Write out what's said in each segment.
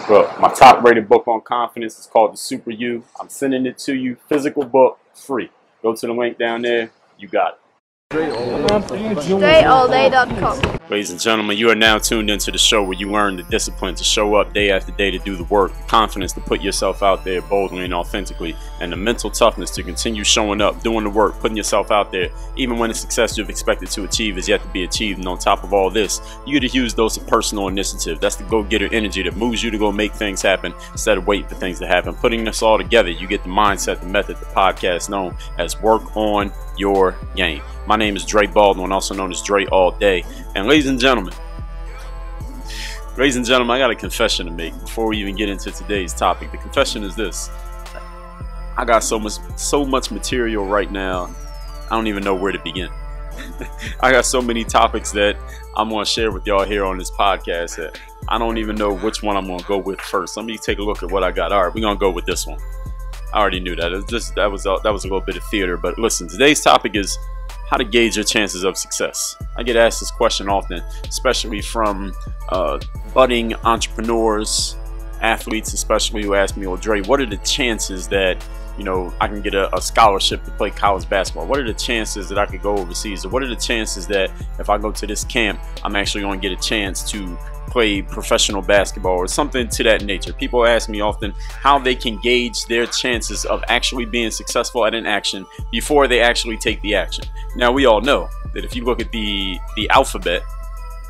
Well, my top rated book on confidence is called The Super You. I'm sending it to you, physical book, free. Go to the link down there. You got it. DreAllDay.com. Ladies and gentlemen, you are now tuned into the show where you learn the discipline to show up day after day to do the work, the confidence to put yourself out there boldly and authentically, and the mental toughness to continue showing up, doing the work, putting yourself out there, even when the success you've expected to achieve is yet to be achieved. And on top of all this, you get a huge dose of personal initiative. That's the go-getter energy that moves you to go make things happen instead of waiting for things to happen. Putting this all together, you get the mindset, the method, the podcast known as Work On Your Game. My name is Dre Baldwin, also known as Dre All Day. And ladies and gentlemen, I got a confession to make before we even get into today's topic. The confession is this: I got so much material right now, I don't even know where to begin. I got so many topics that I'm going to share with y'all here on this podcast that I don't even know which one I'm going to go with first. Let me take a look at what I got. All right, we're going to go with this one. I already knew that. That was a little bit of theater. But listen, today's topic is how to gauge your chances of success. I get asked this question often, especially from budding entrepreneurs, athletes especially, who ask me, well, Dre, what are the chances that, you know, I can get a scholarship to play college basketball? What are the chances that I could go overseas? Or what are the chances that if I go to this camp, I'm actually going to get a chance to play professional basketball or something to that nature? People ask me often how they can gauge their chances of actually being successful at an action before they actually take the action. Now, we all know that if you look at the alphabet,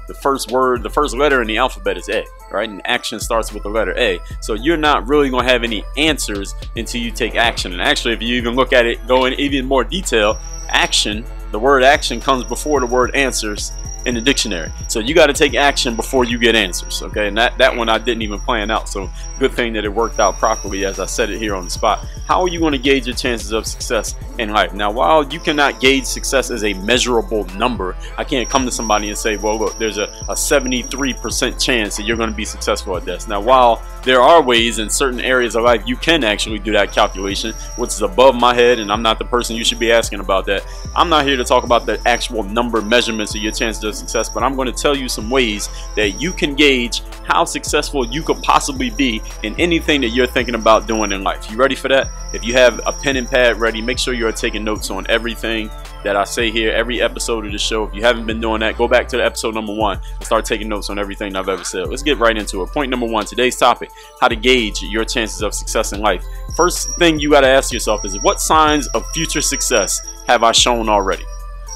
the first letter in the alphabet is A, right? And action starts with the letter A. So you're not really going to have any answers until you take action. And actually, if you even look at it, go in even more detail, action, the word action comes before the word answers in the dictionary. So you got to take action before you get answers, okay? And that one I didn't even plan out, so good thing that it worked out properly as I said it here on the spot. How are you going to gauge your chances of success in life? Now, while you cannot gauge success as a measurable number, I can't come to somebody and say, well, look, there's a 73% chance that you're going to be successful at this. Now, while there are ways in certain areas of life you can actually do that calculation, which is above my head, and I'm not the person you should be asking about that. I'm not here to talk about the actual number measurements of your chances of success, but I'm going to tell you some ways that you can gauge how successful you could possibly be in anything that you're thinking about doing in life. You ready for that? If you have a pen and pad ready, make sure you're taking notes on everything that I say here, every episode of the show. If you haven't been doing that, go back to the episode number 1 and start taking notes on everything I've ever said. Let's get right into it. Point number 1, today's topic: how to gauge your chances of success in life. First thing you got to ask yourself is, what signs of future success have I shown already?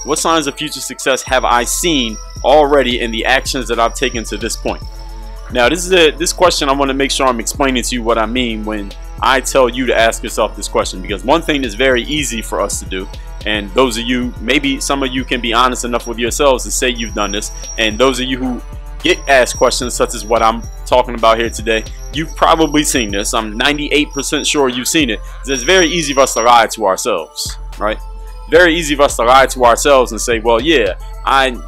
What signs of future success have I seen already in the actions that I've taken to this point? Now, this question, I want to make sure I'm explaining to you what I mean when I tell you to ask yourself this question, because one thing that's very easy for us to do, and those of you, maybe some of you can be honest enough with yourselves to say you've done this, and those of you who get asked questions such as what I'm talking about here today, you've probably seen this. I'm 98% sure you've seen it. It's very easy for us to lie to ourselves, right? Very easy for us to lie to ourselves and say, well, yeah,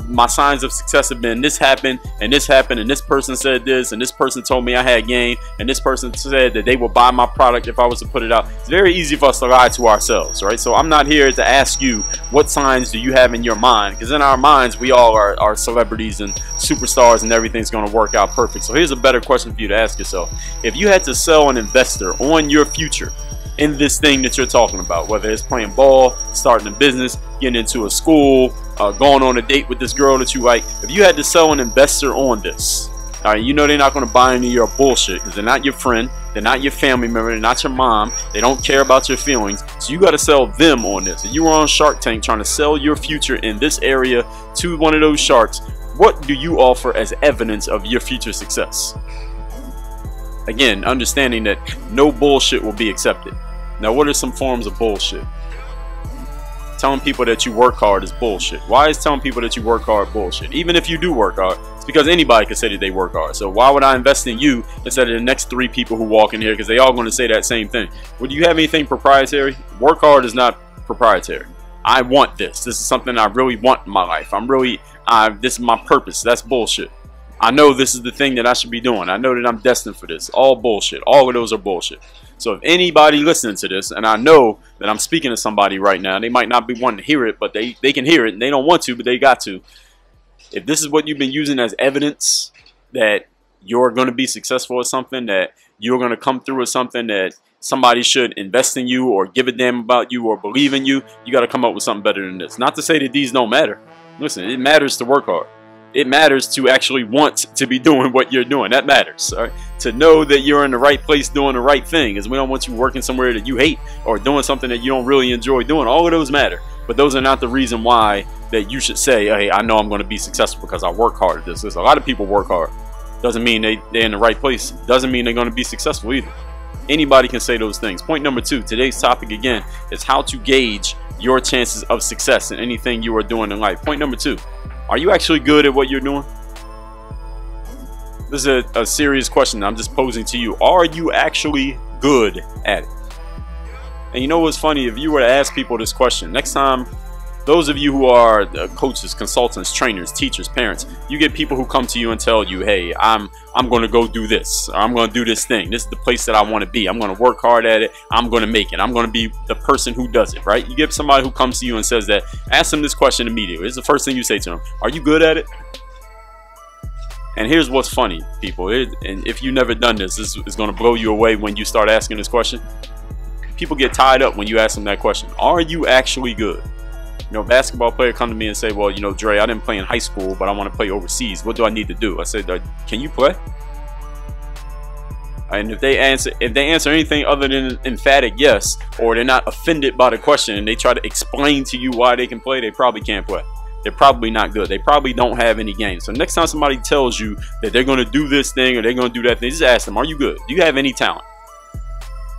my signs of success have been this happened, and this happened, and this person said this, and this person told me I had game, and this person said that they would buy my product if I was to put it out. It's very easy for us to lie to ourselves, right? So I'm not here to ask you what signs do you have in your mind, because in our minds we all are celebrities and superstars, and everything's going to work out perfect. So here's a better question for you to ask yourself: if you had to sell an investor on your future in this thing that you're talking about, whether it's playing ball, starting a business, getting into a school, going on a date with this girl that you like, if you had to sell an investor on this, all right, you know they're not going to buy into your bullshit, because they're not your friend, they're not your family member, they're not your mom, they don't care about your feelings, so you got to sell them on this. If you were on Shark Tank trying to sell your future in this area to one of those sharks, what do you offer as evidence of your future success? Again, understanding that no bullshit will be accepted. Now, what are some forms of bullshit? Telling people that you work hard is bullshit. Why is telling people that you work hard bullshit? Even if you do work hard, it's because anybody can say that they work hard. So why would I invest in you instead of the next 3 people who walk in here, because they all going to say that same thing? Well, do you have anything proprietary? Work hard is not proprietary. I want this. This is something I really want in my life. This is my purpose. That's bullshit. I know this is the thing that I should be doing. I know that I'm destined for this. All bullshit. All of those are bullshit. So if anybody listening to this, and I know that I'm speaking to somebody right now, they might not be wanting to hear it, but they can hear it, and they don't want to, but they got to. If this is what you've been using as evidence that you're going to be successful at something, that you're going to come through with something, that somebody should invest in you or give a damn about you or believe in you, you got to come up with something better than this. Not to say that these don't matter. Listen, it matters to work hard. It matters to actually want to be doing what you're doing. That matters. All right? To know that you're in the right place doing the right thing, because we don't want you working somewhere that you hate or doing something that you don't really enjoy doing. All of those matter. But those are not the reason why that you should say, hey, I know I'm going to be successful because I work hard at this. There's a lot of people work hard. Doesn't mean they're in the right place. Doesn't mean they're going to be successful either. Anybody can say those things. Point number 2, today's topic again is how to gauge your chances of success in anything you are doing in life. Point number 2, are you actually good at what you're doing? This is a serious question I'm just posing to you. Are you actually good at it? And you know what's funny? If you were to ask people this question, next time, those of you who are coaches, consultants, trainers, teachers, parents, you get people who come to you and tell you, hey, I'm going to go do this. Or I'm going to do this thing. This is the place that I want to be. I'm going to work hard at it. I'm going to make it. I'm going to be the person who does it, right? You get somebody who comes to you and says that, ask them this question immediately. It's the first thing you say to them. Are you good at it? And here's what's funny, people. And if you've never done this, this is going to blow you away when you start asking this question. People get tied up when you ask them that question. Are you actually good? You know, a basketball player come to me and say, well, you know, Dre, I didn't play in high school, but I want to play overseas. What do I need to do? I said, can you play? And if they answer anything other than an emphatic yes, or they're not offended by the question and they try to explain to you why they can play, they probably can't play. They're probably not good. They probably don't have any game. So next time somebody tells you that they're going to do this thing or they're going to do that thing, just ask them, are you good? Do you have any talent?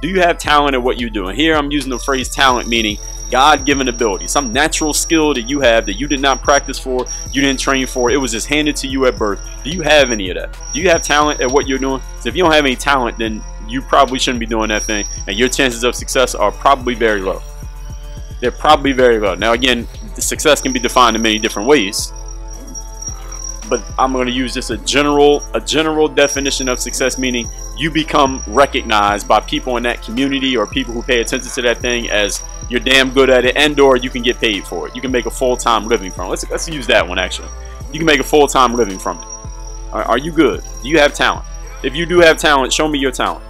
Do you have talent at what you do? And here I'm using the phrase talent, meaning God-given ability, some natural skill that you have that you did not practice for, you didn't train for, it was just handed to you at birth. Do you have any of that? Do you have talent at what you're doing? So if you don't have any talent, then you probably shouldn't be doing that thing, and your chances of success are probably very low. They're probably very low. Now again, the success can be defined in many different ways, but I'm going to use just a general definition of success, meaning you become recognized by people in that community or people who pay attention to that thing as you're damn good at it, and or you can get paid for it. You can make a full-time living from it. Let's use that one actually. You can make a full-time living from it. Are you good? Do you have talent? If you do have talent, show me your talent.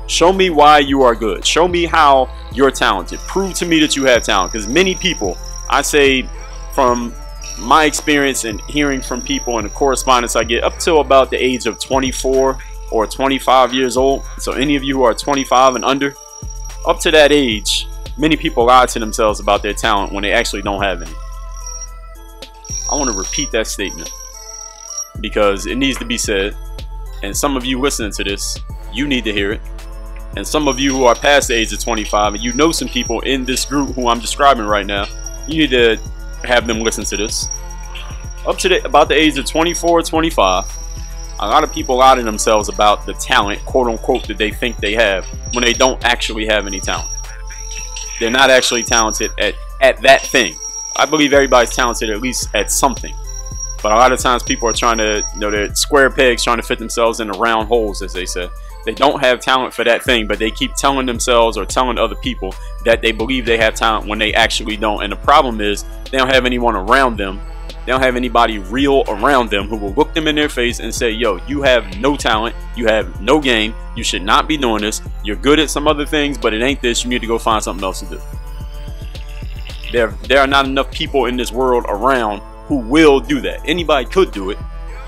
Show me why you are good. Show me how you're talented. Prove to me that you have talent, because many people, I say from my experience and hearing from people and the correspondence I get, up till about the age of 24 or 25 years old, so any of you who are 25 and under, up to that age, many people lie to themselves about their talent when they actually don't have any. I want to repeat that statement because it needs to be said, and some of you listening to this, you need to hear it. And some of you who are past the age of 25 and you know some people in this group who I'm describing right now, you need to have them listen to this. Up to about the age of 24 25, a lot of people lie to themselves about the talent, quote unquote, that they think they have when they don't actually have any talent. They're not actually talented at that thing. I believe everybody's talented at least at something, but a lot of times people are trying to, you know, they're square pegs trying to fit themselves into round holes, as they say. They don't have talent for that thing, but they keep telling themselves or telling other people that they believe they have talent when they actually don't. And the problem is they don't have anyone around them. They don't have anybody real around them who will look them in their face and say, yo, you have no talent, you have no game, you should not be doing this, you're good at some other things, but it ain't this, you need to go find something else to do. There are not enough people in this world around who will do that. Anybody could do it.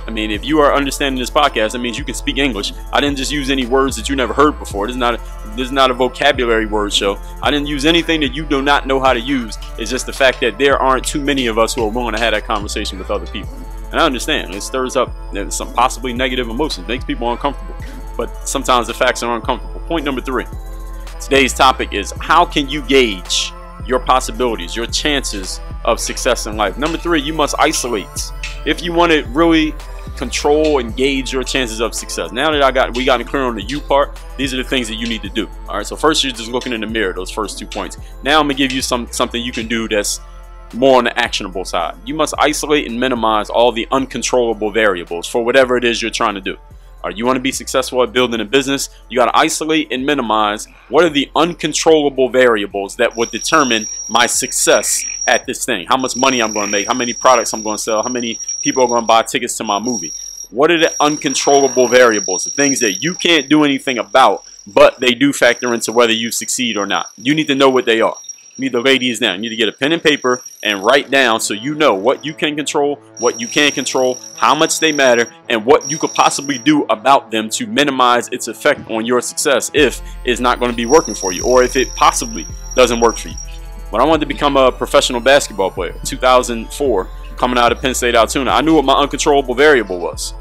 I mean, if you are understanding this podcast, that means you can speak English. I didn't just use any words that you never heard before. This is not a vocabulary word show. I didn't use anything that you do not know how to use. It's just the fact that there aren't too many of us who are willing to have that conversation with other people. And I understand. It stirs up some possibly negative emotions. It makes people uncomfortable. But sometimes the facts are uncomfortable. Point number 3. Today's topic is how can you gauge your possibilities, your chances of success in life. Number 3, you must isolate. If you want to really control and gauge your chances of success. Now that we got it clear on the you part, these are the things that you need to do. All right, so first you're just looking in the mirror, those first 2 points. Now I'm gonna give you something you can do that's more on the actionable side. You must isolate and minimize all the uncontrollable variables for whatever it is you're trying to do. You want to be successful at building a business, you got to isolate and minimize what are the uncontrollable variables that would determine my success at this thing. How much money I'm going to make, how many products I'm going to sell, how many people are going to buy tickets to my movie. What are the uncontrollable variables, the things that you can't do anything about, but they do factor into whether you succeed or not? You need to know what they are. You need to lay these down. You need to get a pen and paper and write down so you know what you can control, what you can't control, how much they matter, and what you could possibly do about them to minimize its effect on your success if it's not going to be working for you, or if it possibly doesn't work for you. When I wanted to become a professional basketball player, 2004, coming out of Penn State Altoona, I knew what my uncontrollable variable was.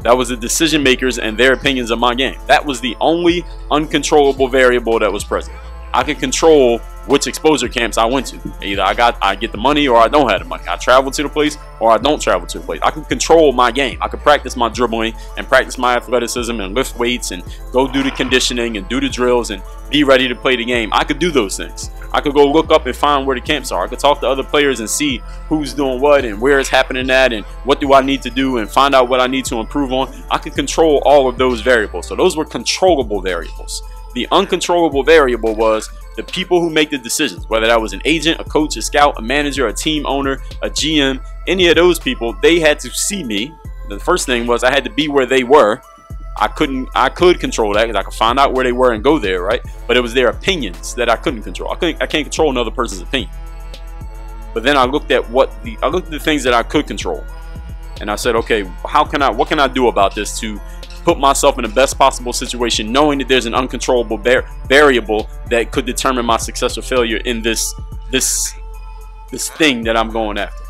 That was the decision makers and their opinions of my game. That was the only uncontrollable variable that was present. I could control which exposure camps I went to. Either I get the money or I don't have the money. I travel to the place or I don't travel to the place. I can control my game. I could practice my dribbling and practice my athleticism and lift weights and go do the conditioning and do the drills and be ready to play the game. I could do those things. I could go look up and find where the camps are. I could talk to other players and see who's doing what and where it's happening at and what do I need to do and find out what I need to improve on. I could control all of those variables. So those were controllable variables. The uncontrollable variable was the people who make the decisions, whether that was an agent, a coach, a scout, a manager, a team owner, a GM, any of those people. They had to see me. The first thing was I had to be where they were. I could control that because I could find out where they were and go there, right? But it was their opinions that I couldn't control. I can't control another person's opinion. But then I looked at the things that I could control, and I said, okay, what can I do about this to put myself in the best possible situation, knowing that there's an uncontrollable variable that could determine my success or failure in this thing that I'm going after.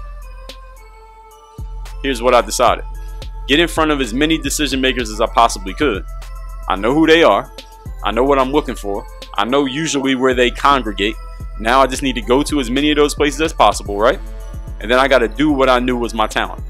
Here's what I decided. Get in front of as many decision makers as I possibly could. I know who they are. I know what I'm looking for. I know usually where they congregate. Now I just need to go to as many of those places as possible, right? And then I got to do what I knew was my talent.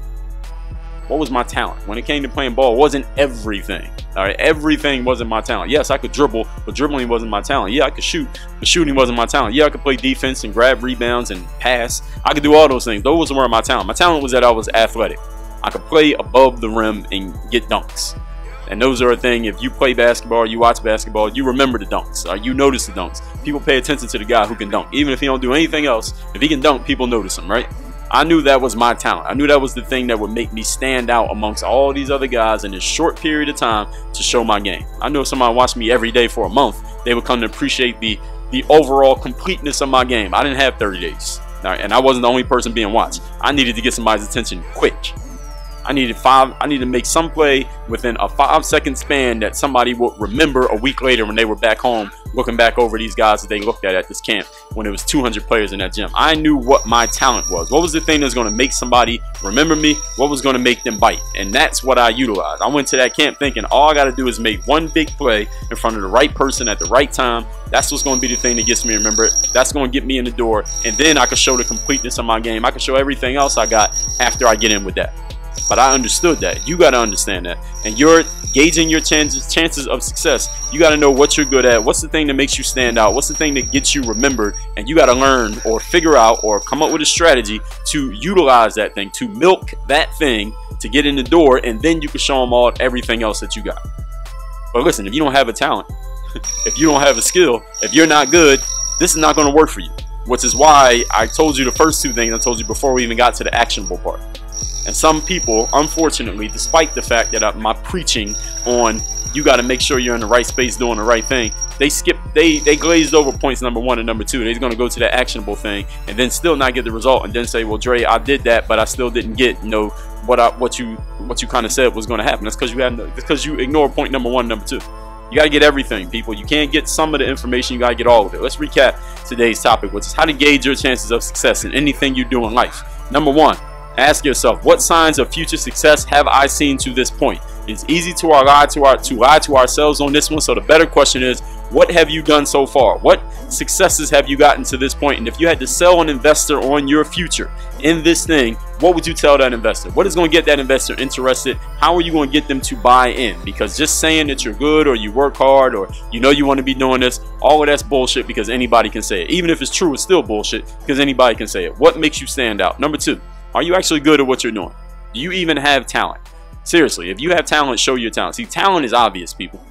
What was my talent? When it came to playing ball, it wasn't everything. All right, everything wasn't my talent. Yes, I could dribble, but dribbling wasn't my talent. Yeah, I could shoot, but shooting wasn't my talent. Yeah, I could play defense and grab rebounds and pass. I could do all those things. Those weren't my talent. My talent was that I was athletic. I could play above the rim and get dunks. And those are a thing. If you play basketball, you watch basketball, you remember the dunks. You notice the dunks. People pay attention to the guy who can dunk. Even if he don't do anything else, if he can dunk, people notice him, right? I knew that was my talent. I knew that was the thing that would make me stand out amongst all these other guys in this short period of time to show my game. I knew if somebody watched me every day for a month, they would come to appreciate the overall completeness of my game. I didn't have 30 days. And I wasn't the only person being watched. I needed to get somebody's attention quick. I needed to make some play within a 5-second span that somebody would remember a week later when they were back home looking back over these guys that they looked at this camp when it was 200 players in that gym. I knew what my talent was. What was the thing that was going to make somebody remember me? What was going to make them bite? And that's what I utilized. I went to that camp thinking all I got to do is make one big play in front of the right person at the right time. That's what's going to be the thing that gets me remembered. That's going to get me in the door. And then I could show the completeness of my game. I could show everything else I got after I get in with that. But I understood that. You got to understand that. And you're gauging your chances of success. You got to know what you're good at. What's the thing that makes you stand out? What's the thing that gets you remembered? And you got to learn or figure out or come up with a strategy to utilize that thing, to milk that thing to get in the door. And then you can show them all everything else that you got. But listen, if you don't have a talent, if you don't have a skill, if you're not good, this is not going to work for you. Which is why I told you the first two things I told you before we even got to the actionable part. And some people, unfortunately, despite the fact that my preaching on you got to make sure you're in the right space doing the right thing, they glazed over points number 1 and number 2. They're going to go to the actionable thing and then still not get the result and then say, well, Dre, I did that, but I still didn't get, what you kind of said was going to happen. That's because you ignore point number 1 and number 2. You got to get everything, people. You can't get some of the information. You got to get all of it. Let's recap today's topic, which is how to gauge your chances of success in anything you do in life. Number 1. Ask yourself, what signs of future success have I seen to this point? It's easy to lie to ourselves on this one. So the better question is, what have you done so far? What successes have you gotten to this point? And if you had to sell an investor on your future in this thing, what would you tell that investor? What is going to get that investor interested? How are you going to get them to buy in? Because just saying that you're good or you work hard or you want to be doing this, all of that's bullshit because anybody can say it. Even if it's true, it's still bullshit because anybody can say it. What makes you stand out? Number 2. Are you actually good at what you're doing? Do you even have talent? Seriously, if you have talent, show your talent. See, talent is obvious, people.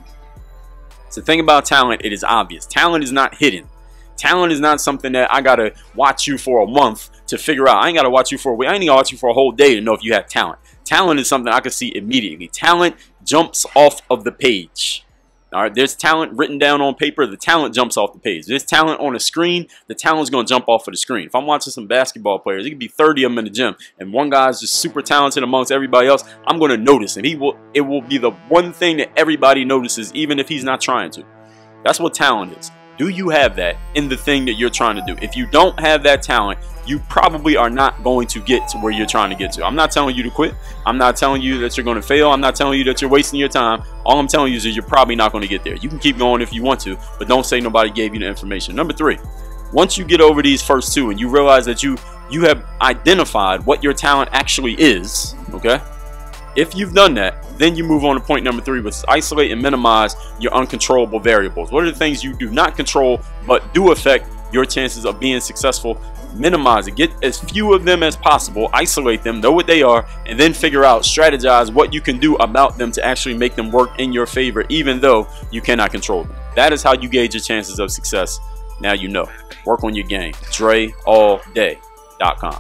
It's the thing about talent, it is obvious. Talent is not hidden. Talent is not something that I gotta watch you for a month to figure out. I ain't gotta watch you for a week. I ain't gotta watch you for a whole day to know if you have talent. Talent is something I can see immediately. Talent jumps off of the page. All right, there's talent written down on paper. The talent jumps off the page. There's talent on a screen. The talent's going to jump off of the screen. If I'm watching some basketball players, it could be 30 of them in the gym, and one guy's just super talented amongst everybody else. I'm going to notice him. It will be the one thing that everybody notices, even if he's not trying to. That's what talent is. Do you have that in the thing that you're trying to do? If you don't have that talent, you probably are not going to get to where you're trying to get to. I'm not telling you to quit. I'm not telling you that you're going to fail. I'm not telling you that you're wasting your time. All I'm telling you is that you're probably not going to get there. You can keep going if you want to, but don't say nobody gave you the information. Number 3, once you get over these first 2 and you realize that you have identified what your talent actually is, okay? If you've done that, then you move on to point number 3, which is isolate and minimize your uncontrollable variables. What are the things you do not control but do affect your chances of being successful? Minimize it. Get as few of them as possible. Isolate them, know what they are, and then figure out, strategize what you can do about them to actually make them work in your favor, even though you cannot control them. That is how you gauge your chances of success. Now you know. Work on your game. DreAllDay.com.